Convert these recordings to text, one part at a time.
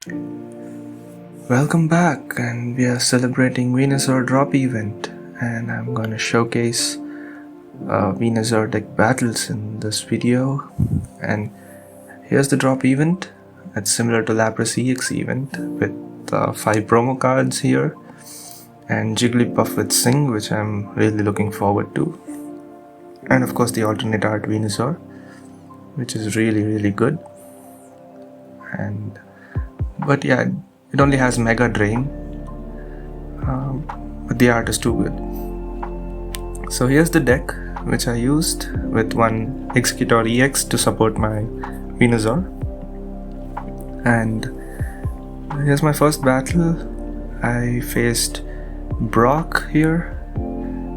Welcome back, and we are celebrating Venusaur drop event, and I'm gonna showcase Venusaur deck battles in this video. And here's the drop event. It's similar to Lapras EX event with 5 promo cards here and Jigglypuff with Sing, which I'm really looking forward to, and of course the alternate art Venusaur, which is really good. But yeah, it only has Mega Drain, but the art is too good. So here's the deck which I used with one Exeggutor EX to support my Venusaur. And here's my first battle. I faced Brock here.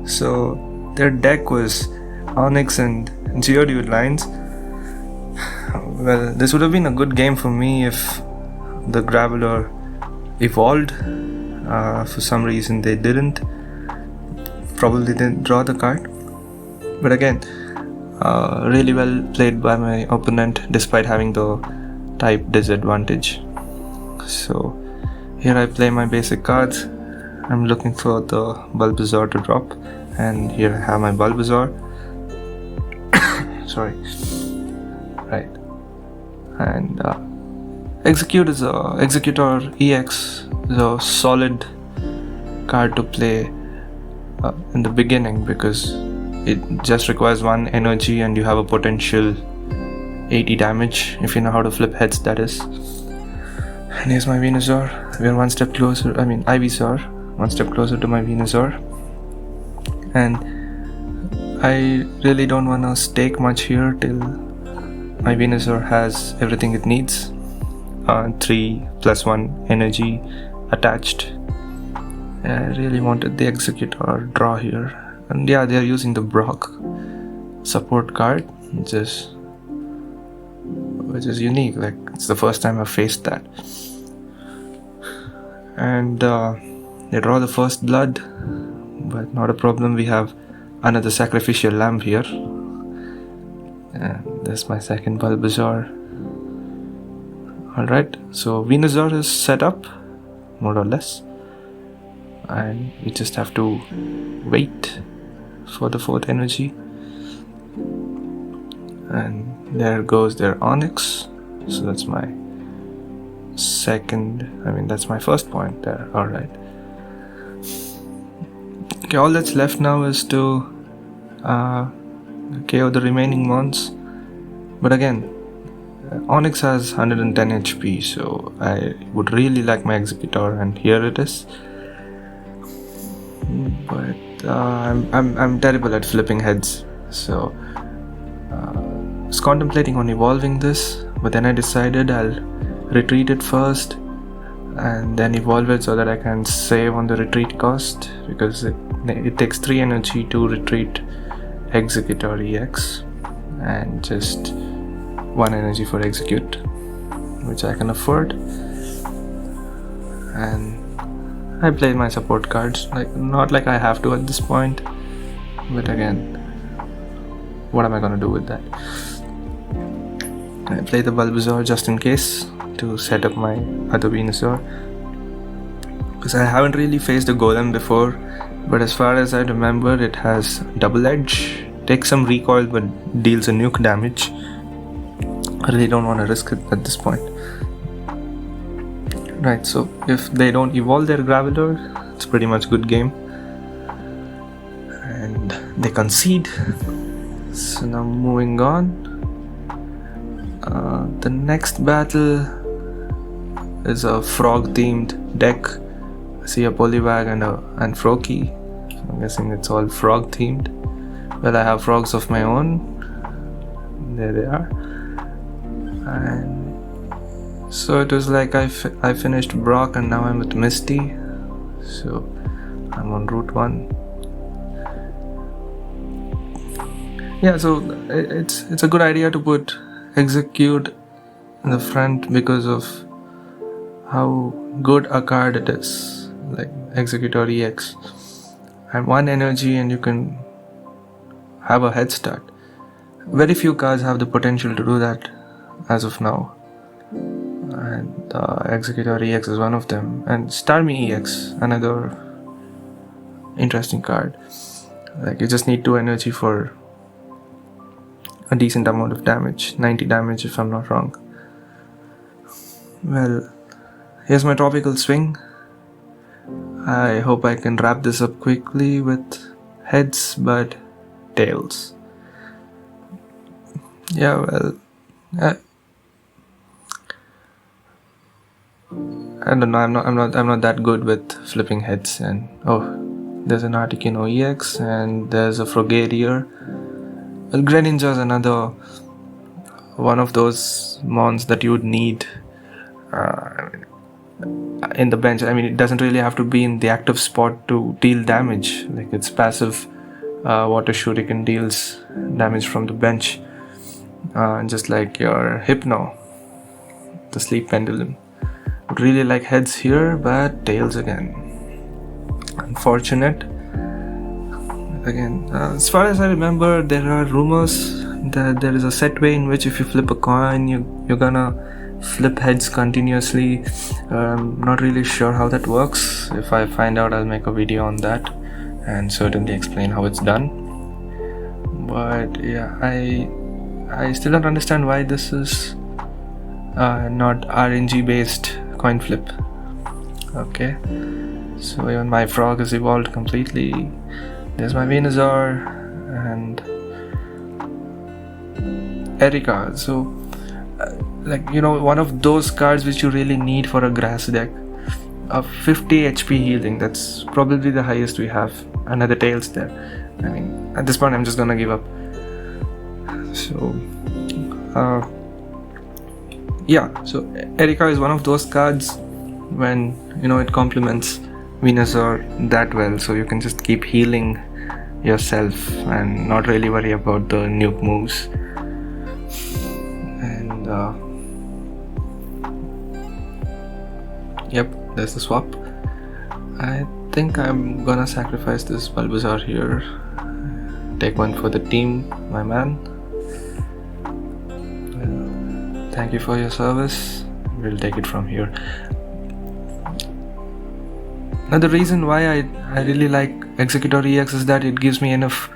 So their deck was Onix and Geodude lines. Well, this would have been a good game for me if the Graveler evolved. For some reason they didn't. Probably didn't draw the card. But again, really well played by my opponent despite having the type disadvantage. So here I play my basic cards. I'm looking for the Bulbasaur to drop, and here I have my Bulbasaur. Sorry. Right. And Exeggutor EX is a solid card to play in the beginning because it just requires 1 energy and you have a potential 80 damage if you know how to flip heads, that is. And here's my Venusaur. We're one step closer, Ivysaur, one step closer to my Venusaur. And I really don't want to stake much here till my Venusaur has everything it needs. 3+1 energy attached. I really wanted the Exeggutor draw here. And yeah, they're using the Brock support card, which is unique. Like, it's the first time I've faced that. And they draw the first blood, but not a problem. We have another sacrificial lamb here. And this is my second Bulbasaur. Alright, so Venusaur is set up, more or less. And we just have to wait for the 4th energy. And there goes their Onix. So that's my that's my first point there. Alright. Okay, all that's left now is to KO the remaining mons. But again, Onix has 110 HP, so I would really like my Exeggutor, and here it is. But I'm terrible at flipping heads, so I was contemplating on evolving this, but then I decided I'll retreat it first and then evolve it so that I can save on the retreat cost, because it takes 3 energy to retreat Exeggutor EX and just 1 energy for execute, which I can afford. And I played my support cards, not like I have to at this point, but again, what am I gonna do with that? I play the Bulbasaur just in case to set up my other Venusaur, because I haven't really faced a Golem before, but as far as I remember, it has double edge, takes some recoil but deals a nuke damage. I really don't want to risk it at this point. Right, so if they don't evolve their Graveler, it's pretty much good game. And they concede. So now moving on. The next battle is a frog themed deck. I see a Poliwag and Froakie. So I'm guessing it's all frog themed. Well, I have frogs of my own. There they are. And so it was like I finished Brock and now I'm with Misty. So I'm on Route 1. Yeah, so it's a good idea to put Exeggcute in the front because of how good a card it is, like Exeggutor EX. And 1 energy and you can have a head start. Very few cards have the potential to do that as of now. and Executor EX is one of them, and Starmie EX, another interesting card. Like, you just need 2 energy for a decent amount of damage, 90 damage if I'm not wrong. Well, here's my tropical swing. I hope I can wrap this up quickly with heads but tails. Yeah, well, I don't know. I'm not that good with flipping heads. And there's an Articuno EX and there's a Frogadier. Well, Greninja is another one of those mons that you would need in the bench. I mean, it doesn't really have to be in the active spot to deal damage. Like, its passive Water Shuriken deals damage from the bench, just like your Hypno, the Sleep Pendulum. Would really like heads here, but tails again. Unfortunate. Again, as far as I remember, there are rumors that there is a set way in which if you flip a coin, you're gonna flip heads continuously. I'm not really sure how that works. If I find out, I'll make a video on that and certainly explain how it's done. But yeah, I still don't understand why this is not RNG based coin flip. Okay, so even my frog is evolved completely. There's my Venusaur and Erika. So one of those cards which you really need for a grass deck. A 50 HP healing, that's probably the highest we have. Another tails there. I mean, at this point I'm just gonna give up. So so Erika is one of those cards when it complements Venusaur that well, so you can just keep healing yourself and not really worry about the nuke moves. And yep, there's the swap. I think I'm gonna sacrifice this Bulbasaur here. Take one for the team, my man. Well, thank you for your service. We'll take it from here. Now, the reason why I really like Executor EX is that it gives me enough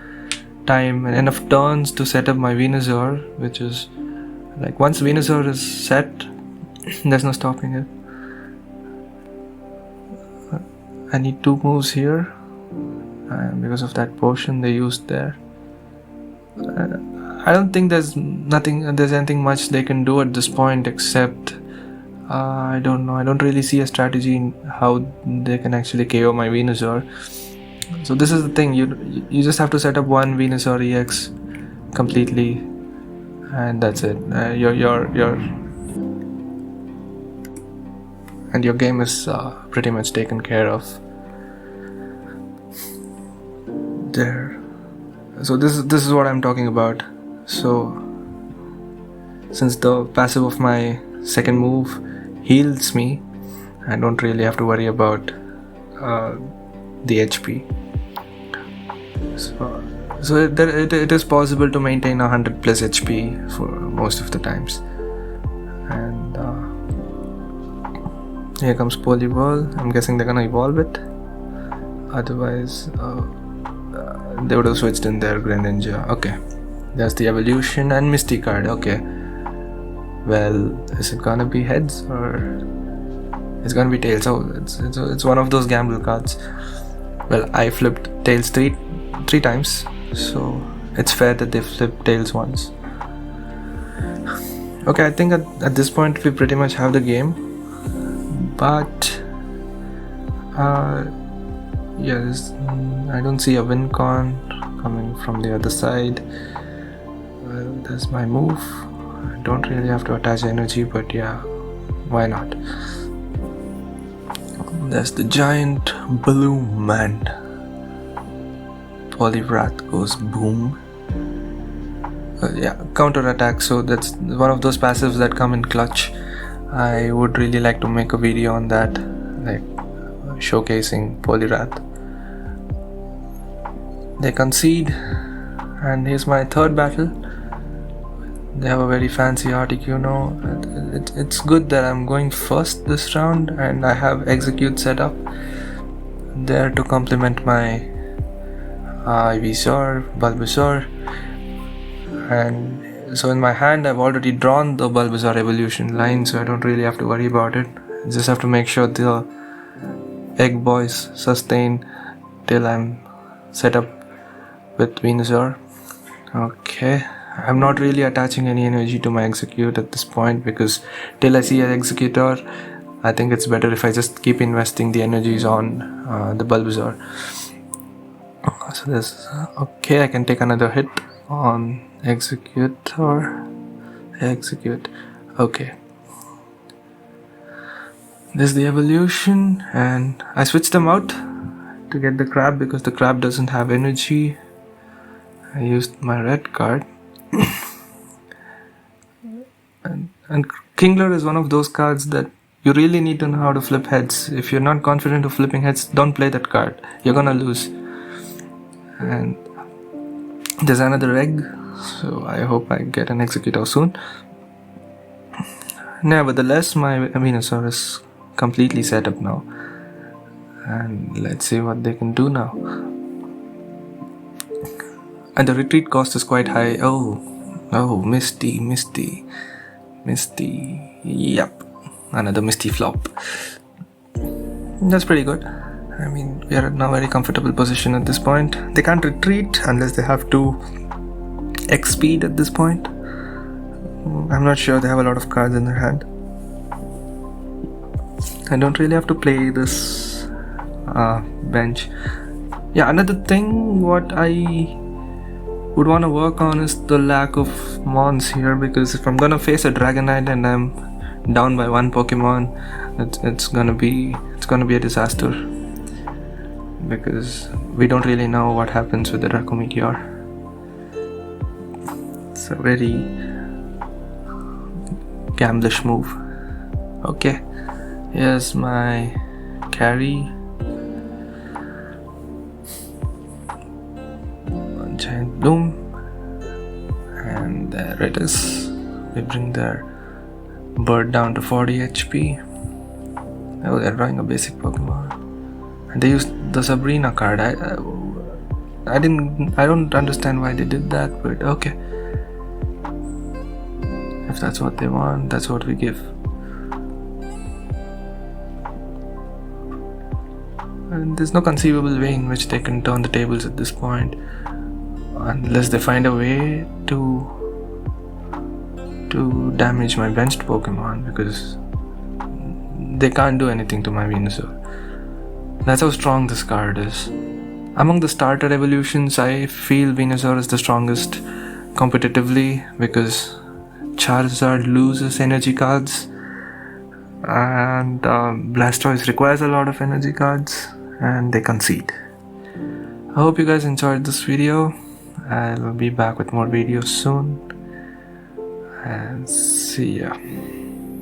time and enough turns to set up my Venusaur, which is like, once Venusaur is set, there's no stopping it. I need 2 moves here because of that potion they used there. I don't think there's anything much they can do at this point except I don't know. I don't really see a strategy in how they can actually KO my Venusaur. So this is the thing. You just have to set up one Venusaur EX completely, and that's it. Your game is pretty much taken care of. There. So this is what I'm talking about. So since the passive of my second move heals me, I don't really have to worry about the HP. So it is possible to maintain 100 plus HP for most of the times. And here comes Poliwhirl. I'm guessing they're gonna evolve it. Otherwise, they would have switched in their Greninja. Okay, there's the evolution and Misty card. Okay. Well, is it gonna be heads or it's gonna be tails? Oh, it's one of those gamble cards. Well, I flipped tails three times, so it's fair that they flipped tails once. Okay, I think at this point we pretty much have the game, but yes, I don't see a win con coming from the other side. Well, there's my move. I don't really have to attach energy, but yeah, why not? There's the giant bloom and Poliwrath goes boom. Counter attack, so that's one of those passives that come in clutch. I would really like to make a video on that, like showcasing Poliwrath. They concede, and here's my third battle. They have a very fancy Articuno. It's good that I'm going first this round, and I have Execute set up there to complement my Ivysaur, Bulbasaur, and so in my hand I've already drawn the Bulbasaur evolution line, so I don't really have to worry about it. I just have to make sure the Egg Boys sustain till I'm set up with Venusaur. Okay, I'm not really attaching any energy to my Execute at this point, because till I see an Executor, I think it's better if I just keep investing the energies on the Bulbasaur. So this, okay, I can take another hit on Execute. Okay, this is the evolution, and I switched them out to get the crab because the crab doesn't have energy. I used my red card. and Kingler is one of those cards that you really need to know how to flip heads. If you're not confident of flipping heads, don't play that card. You're gonna lose. And there's another egg, so I hope I get an Executor soon. Nevertheless, my Venusaur is completely set up now, and let's see what they can do now. And the retreat cost is quite high. Oh, Misty. Yep, another Misty flop. That's pretty good. I mean, we are in a very comfortable position at this point. They can't retreat unless they have to X speed at this point. I'm not sure, they have a lot of cards in their hand. I don't really have to play this bench. Yeah, another thing what I would want to work on is the lack of mons here, because if I'm gonna face a Dragonite and I'm down by one Pokemon, it's gonna be a disaster, because we don't really know what happens with the Draco Meteor. It's a very gamblish move. Okay, here's my carry. One giant bloom, and there it is. We bring their bird down to 40 HP. Oh, they're drawing a basic Pokemon, and they used the Sabrina card. I don't understand why they did that, but okay. If that's what they want, that's what we give. And there's no conceivable way in which they can turn the tables at this point, unless they find a way to damage my benched Pokemon, because they can't do anything to my Venusaur. That's how strong this card is. Among the starter evolutions, I feel Venusaur is the strongest competitively, because Charizard loses energy cards, and Blastoise requires a lot of energy cards, and they concede. I hope you guys enjoyed this video. I'll be back with more videos soon, and see ya.